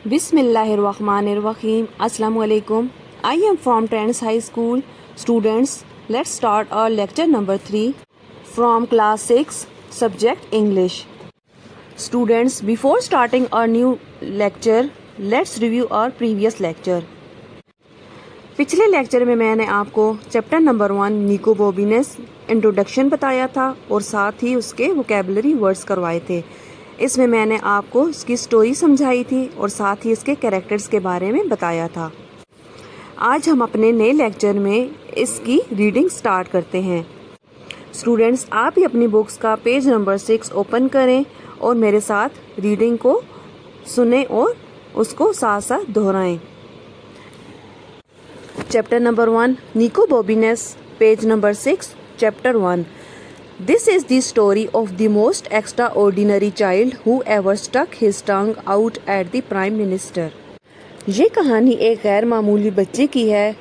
Bismillahirrahmanirrahim. Assalamu alaikum. I am from Trends High School. Students, let's start our lecture number 3 from class 6, subject English. Students, before starting our new lecture, let's review our previous lecture. पिछले lecture में मैंने आपको chapter number 1 निकोबोबिनस introduction बताया था और साथ ही उसके vocabulary words करवाए थे। इसमें मैंने आपको इसकी स्टोरी समझाई थी और साथ ही इसके कैरेक्टर्स के बारे में बताया था। आज हम अपने नए लेक्चर में इसकी रीडिंग स्टार्ट करते हैं। स्टूडेंट्स, आप भी अपनी बुक्स का पेज नंबर 6 ओपन करें और मेरे साथ रीडिंग को सुने और उसको साथ साथ दोहराएं। Chapter number 1 Nicobobinus, page number 6, chapter 1। This is the story of the most extraordinary child who ever stuck his tongue out at the Prime Minister. ये कहानी एक गैर मामूली बच्चे की है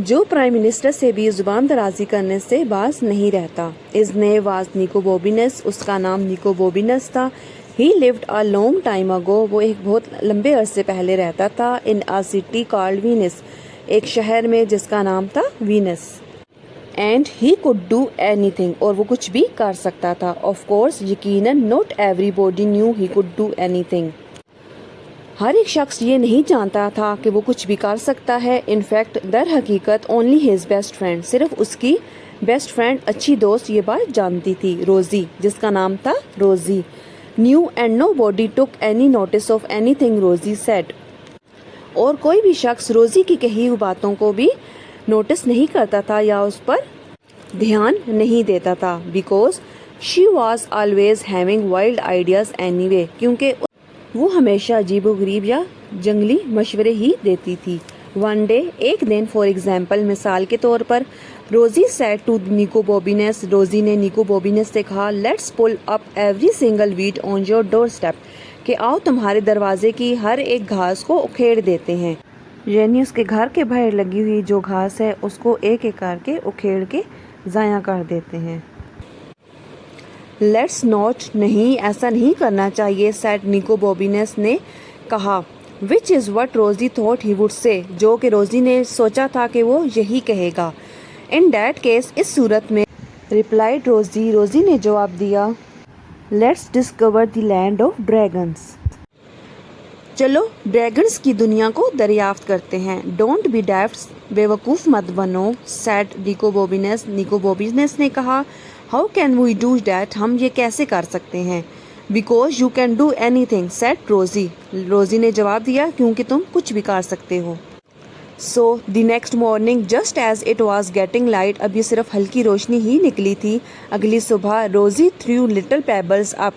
जो प्राइम मिनिस्टर से भी जुबान दराजी करने से बाज नहीं रहता। His name was निकोबोबिनस, उसका नाम निकोबोबिनस था। He lived a long time ago, वो एक बहुत लंबे अरसे पहले रहता था। In a city called Venus, एक शहर में जिसका नाम था Venus. And he could do anything, और वो कुछ भी कर सकता था। ऑफ कोर्स, यकीनन not everybody knew he could do anything. हर एक शख्स ये नहीं जानता था कि वो कुछ भी कर सकता है। इनफैक्ट दर हकीकत ओनली हिज बेस्ट फ्रेंड, सिर्फ उसकी बेस्ट फ्रेंड, अच्छी दोस्त ये बात जानती थी, रोजी, जिसका नाम था Rosie. Knew and nobody took any notice of anything Rosie said, और कोई भी शख्स रोजी की कही हुई बातों को भी नोटिस नहीं करता था या उस पर ध्यान नहीं देता था। Because she was always having wild ideas anyway, क्योंकि वो हमेशा अजीबोगरीब या जंगली मशवरे ही देती थी। वन डे, एक दिन, फॉर एग्जाम्पल, मिसाल के तौर पर, रोजी सेड टू निकोबोबिनस, रोजी ने निकोबोबिनस से कहा, let's pull up every single weed on your doorstep, कि आओ तुम्हारे दरवाजे की हर एक घास को उखेड़ देते हैं। यानी उसके घर के बाहर लगी हुई जो घास है उसको एक एक करके उखेड़ के ज़ाया कर देते हैं। लेट्स नॉट, नहीं, ऐसा नहीं करना चाहिए, सेड निकोबोबिनस ने कहा। विच इज़ वट रोजी थॉट ही वुड से, जो कि रोजी ने सोचा था कि वो यही कहेगा। इन डैट केस, इस सूरत में, रिप्लाइड रोजी, रोजी ने जवाब दिया, let's discover the land of dragons, चलो ड्रैगन्स की दुनिया को दरियाफ्त करते हैं। डोंट बी डेफ्ट, बेवकूफ़ मत बनो, सेड निकोबोबिनस, निकोबोबिनस ने कहा। How can we do that, हम ये कैसे कर सकते हैं। Because you can do anything, said Rosie, Rosie ने जवाब दिया, क्योंकि तुम कुछ भी कर सकते हो। So the next morning, just as it was getting light, अब ये सिर्फ हल्की रोशनी ही निकली थी। अगली सुबह, रोजी थ्रू लिटिल पेबल्स अप,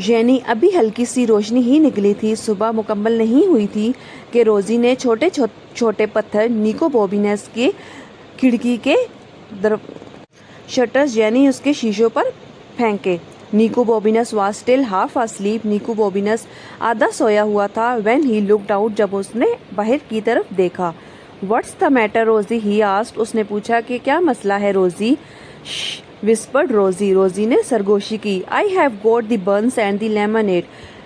यानी अभी हल्की सी रोशनी ही निकली थी, सुबह मुकम्मल नहीं हुई थी कि रोजी ने छोटे छोटे पत्थर निकोबोबिनस के खिड़की के शटर्स यानी उसके शीशों पर फेंके। निकोबोबिनस वाज स्टिल हाफ अस्लीप, निकोबोबिनस आधा सोया हुआ था। व्हेन ही लुक्ड आउट, जब उसने बाहर की तरफ देखा। व्हाट्स द मैटर रोजी, ही आस्क्ड, उसने पूछा कि क्या मसला है रोजी। विस्पर्ड रोजी, रोजी ने सरगोशी की। I have got the buns and the lemonade,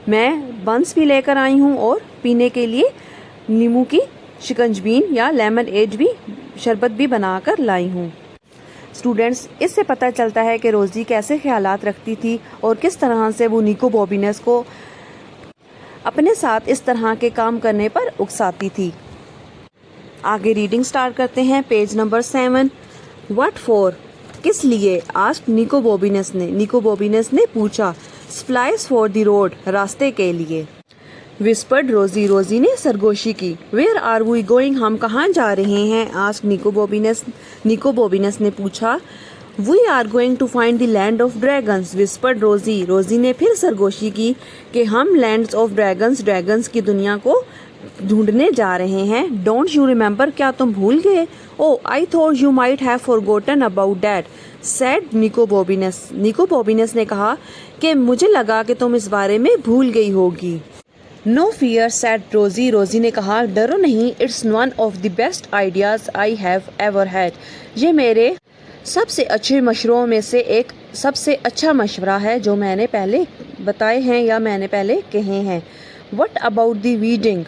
मैं बंस भी लेकर आई हूँ और पीने के लिए नींबू की शिकंजबीन या लेमन एड भी, शरबत भी बनाकर लाई हूँ। स्टूडेंट्स, इससे पता चलता है कि रोजी कैसे ख्यालात रखती थी और किस तरह से वो निकोबोबिनस को अपने साथ इस तरह के काम करने पर उकसाती थी। आगे रीडिंग स्टार्ट करते हैं। Page number 7। व्हाट फॉर, किस लिए। आस्क्ड निकोबोबिनस ने पूछा। सप्लाइज फॉर द रोड, रास्ते के लिए। विस्पर्ड रोजी, रोजी ने सरगोशी की। वेयर आर वी गोइंग, हम कहाँ जा रहे हैं। आस्क्ड निकोबोबिनस ने पूछा। We are going to find the land of dragons, whispered Rosie, Rosie ने फिर सरगोशी की कि हम लैंड्स ऑफ ड्रैगन्स, ड्रैगन्स की दुनिया को ढूंढने जा रहे हैं। डोंट यू रिमेंबर, क्या तुम भूल गए। Oh I thought you might have forgotten about that, said Nicobobinus, Nicobobinus ने कहा कि मुझे लगा कि तुम इस बारे में भूल गई होगी। No fear, said Rosie, Rosie ने कहा, डरो नहीं, it's one of the best ideas I have ever had, ये मेरे सबसे अच्छे मशवरों में से एक सबसे अच्छा मशवरा है जो मैंने पहले बताए हैं या मैंने पहले कहे हैं। What about the weeding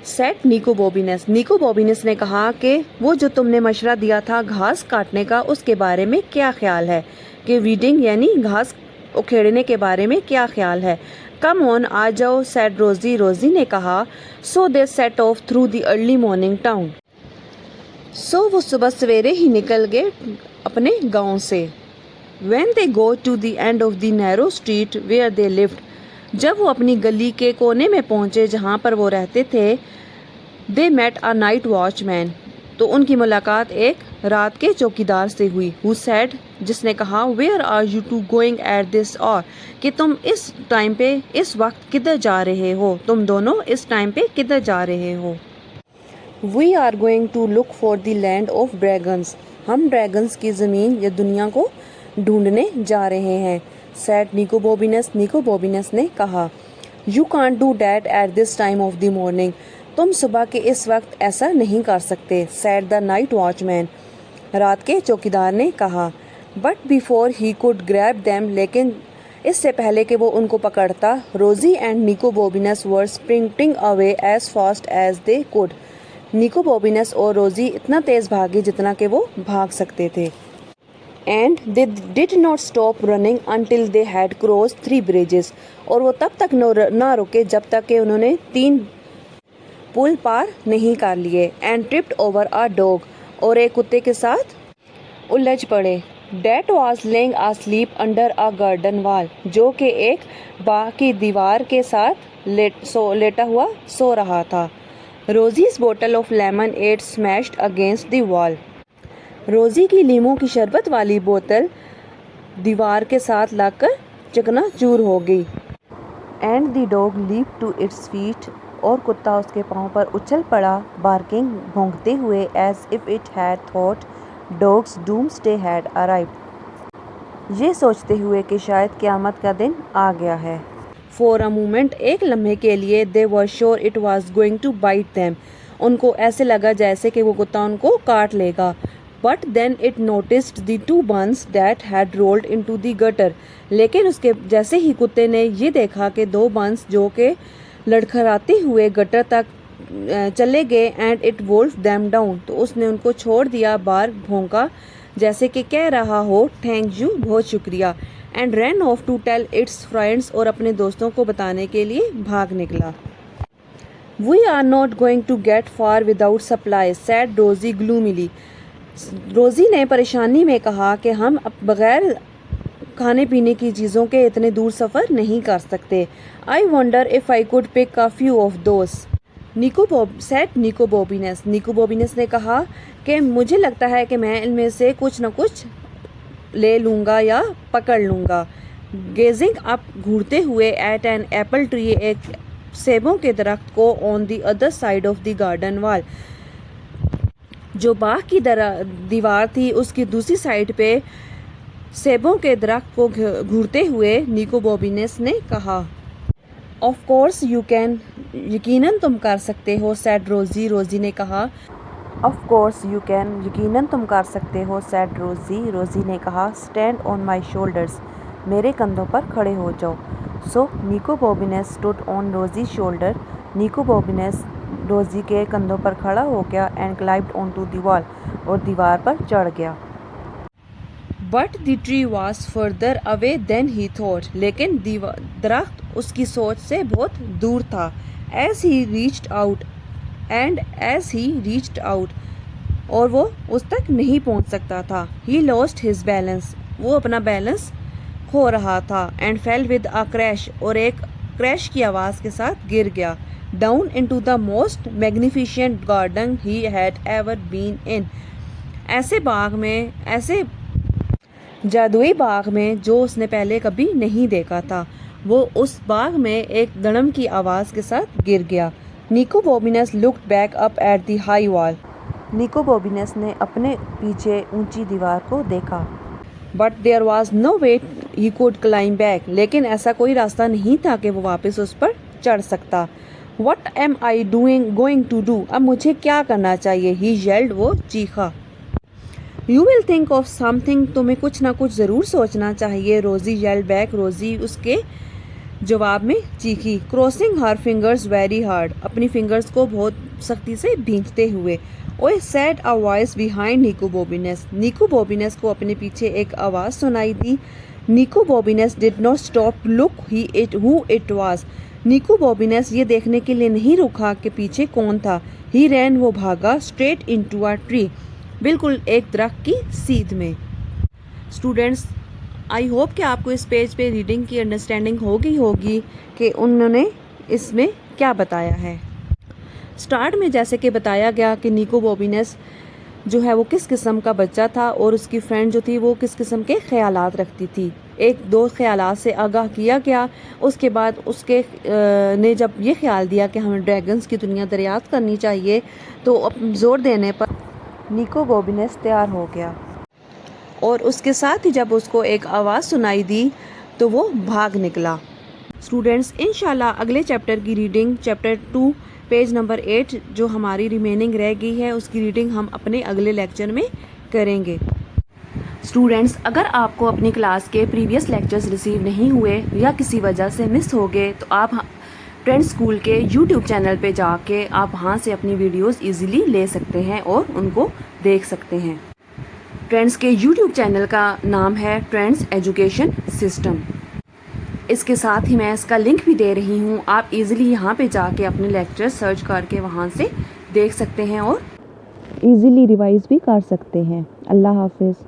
set निको बॉबिनस। निको बॉबिनस ने कहा कि वो जो तुमने मशवरा दिया था घास काटने का, उसके बारे में क्या ख्याल है? कि वीडिंग यानी घास उखेड़ने के बारे में क्या ख्याल है? कम ऑन, आ जाओ, सेट रोजी। रोजी ने कहा। So they set off through the early morning town. So वो सुबह सवेरे ही निकल गए अपने गांव से। When they go to the end of the narrow street where they lived, जब वो अपनी गली के कोने में पहुंचे जहां पर वो रहते थे, they met a night watchman, तो उनकी मुलाकात एक रात के चौकीदार से हुई। Who said, जिसने कहा, Where are you two going at this hour, कि तुम इस टाइम पे, इस वक्त किधर जा रहे हो? तुम दोनों इस टाइम पे किधर जा रहे हो? We are going to look for the land of dragons, हम ड्रैगन्स की ज़मीन या दुनिया को ढूंढने जा रहे हैं। सेट निको बॉबिनस। निको बॉबिनस ने कहा, you can't do that at this time of the morning, तुम सुबह के इस वक्त ऐसा नहीं कर सकते। सेट द नाइट वॉचमैन, रात के चौकीदार ने कहा। But before he could grab them, लेकिन इससे पहले कि वो उनको पकड़ता, Rosie and Nicobobinus were sprinting away as fast as they could, Nicobobinus और रोजी इतना तेज़ भागे जितना कि वो भाग सकते थे। And they did not stop running until they had cross 3 bridges, और वो तब तक ना रुके जब तक कि उन्होंने 3 पुल पार नहीं कर लिए। And tripped over a dog, और एक कुत्ते के साथ उलझ पड़े। That was laying asleep under a garden wall, जो कि एक बाग की दीवार के साथ लेटा हुआ सो रहा था। Rosie's bottle of lemonade smashed against the wall, Rosie की लीमू की शरबत वाली बोतल दीवार के साथ लगकर चकनाचूर हो गई। And the dog leap to its feet, और कुत्ता उसके पाँव पर उछल पड़ा, बार्किंग, भौंकते हुए, as if it had thought dogs doomsday had arrived, ये सोचते हुए कि शायद क़यामत का दिन आ गया है। फॉर अ मोमेंट, एक लम्हे के लिए, they were sure it was going to bite them, उनको ऐसे लगा जैसे कि वो कुत्ता उनको काट लेगा। But then it noticed the 2 buns that had rolled into the gutter, लेकिन उसके जैसे ही कुत्ते ने ये देखा कि 2 buns जो कि लड़खड़ाते हुए गटर तक चले गए, and it wolf them down, तो उसने उनको छोड़ दिया, बार भौंका जैसे कि कह रहा हो थैंक यू, बहुत शुक्रिया। And ran off to tell its friends, और अपने दोस्तों को बताने के लिए भाग निकला। We are not going to get far without supply, said Rosie gloomily, रोजी ने परेशानी में कहा कि हम बगैर खाने पीने की चीज़ों के इतने दूर सफ़र नहीं कर सकते। I wonder if I could pick a few of those, Nicobobinus. निको बॉबिनस ने कहा कि मुझे लगता है कि मैं इनमें से कुछ न कुछ ले लूँगा या पकड़ लूँगा। गेजिंग अप, घूरते हुए, एट एन एप्पल ट्री, एक सेबों के दरख्त को, on the other side of the garden wall, जो बाग की दीवार थी उसकी दूसरी साइड पे सेबों के दरख्त को घूरते हुए निको बॉबिनस ने कहा। ऑफ कोर्स यू कैन, यकीनन तुम कर सकते हो, सैड रोजी, रोजी ने कहा। ऑफ कोर्स यू कैन, यकीनन तुम कर सकते हो, सैड रोजी, रोजी ने कहा। स्टैंड ऑन माई शोल्डर्स, मेरे कंधों पर खड़े हो जाओ। So Nicobobinus stood on Rosie shoulder, Nicobobinus Rosie के कंधों पर खड़ा हो गया। And climbed on to the wall, और दीवार पर चढ़ गया। But the tree was further away than he thought, लेकिन दरख्त उसकी सोच से बहुत दूर था। As he reached out, and as he reached out, और वो उस तक नहीं पहुंच सकता था। ही लॉस्ट हिज बैलेंस, वो अपना बैलेंस खो रहा था। And fell with a crash, और एक क्रैश की आवाज़ के साथ गिर गया। Down into the most magnificent garden he had ever been in, ऐसे बाग में, ऐसे जादुई बाग में जो उसने पहले कभी नहीं देखा था। वो उस बाग में एक दड़म की आवाज़ के साथ गिर गया। Nicobobinus looked back up at the high wall, Nicobobinus ने अपने पीछे ऊंची दीवार को देखा। But there was no way he could climb back, लेकिन ऐसा कोई रास्ता नहीं था कि वो वापस उस पर चढ़ सकता। What am I going to do, अब मुझे क्या करना चाहिए? ही येल्ड, वो चीखा। You will think of something, तुम्हें कुछ ना कुछ ज़रूर सोचना चाहिए। रोजी येल्ड बैक, रोजी उसके जवाब में चीखी। Crossing her fingers very hard, अपनी फिंगर्स को बहुत सख्ती से भींचते हुए। ओए सेड अ वॉइस बिहाइंड निको बॉबिनेस, निको बॉबिनेस को अपने पीछे एक आवाज़ सुनाई दी। Nicobobinus did not stop look who it was, Nicobobinus ये देखने के लिए नहीं रुका कि पीछे कौन था। ही रैन, वो भागा, स्ट्रेट इनटू अ ट्री, बिल्कुल एक दरख्त की सीध में। स्टूडेंट्स, आई होप कि आपको इस पेज पे रीडिंग की अंडरस्टैंडिंग होगी कि उन्होंने इसमें क्या बताया है। स्टार्ट में जैसे कि बताया गया कि निको बॉबिनेस जो है वो किस किस्म का बच्चा था और उसकी फ्रेंड जो थी वो किस किस्म के ख्यालात रखती थी। एक दो ख्यालात से आगाह किया गया। उसके बाद उसके ने जब ये ख्याल दिया कि हमें ड्रैगन्स की दुनिया दरियाफ्त करनी चाहिए, तो जोर देने पर निको बॉबिनेस तैयार हो गया और उसके साथ ही जब उसको एक आवाज़ सुनाई दी तो वो भाग निकला। स्टूडेंट्स, इंशाल्लाह अगले चैप्टर की रीडिंग चैप्टर 2 पेज नंबर 8 जो हमारी रिमेनिंग रह गई है उसकी रीडिंग हम अपने अगले लेक्चर में करेंगे। स्टूडेंट्स, अगर आपको अपनी क्लास के प्रीवियस लेक्चर्स रिसीव नहीं हुए या किसी वजह से मिस हो गए तो आप ट्रेंड्स स्कूल के यूट्यूब चैनल पे जाके आप वहाँ से अपनी वीडियोस इजीली ले सकते हैं और उनको देख सकते हैं। ट्रेंड्स के यूट्यूब चैनल का नाम है ट्रेंड्स एजुकेशन सिस्टम। इसके साथ ही मैं इसका लिंक भी दे रही हूँ, आप इजीली यहाँ पे जाके अपने लेक्चर सर्च करके वहाँ से देख सकते हैं और इजीली रिवाइज भी कर सकते हैं। अल्लाह हाफिज़।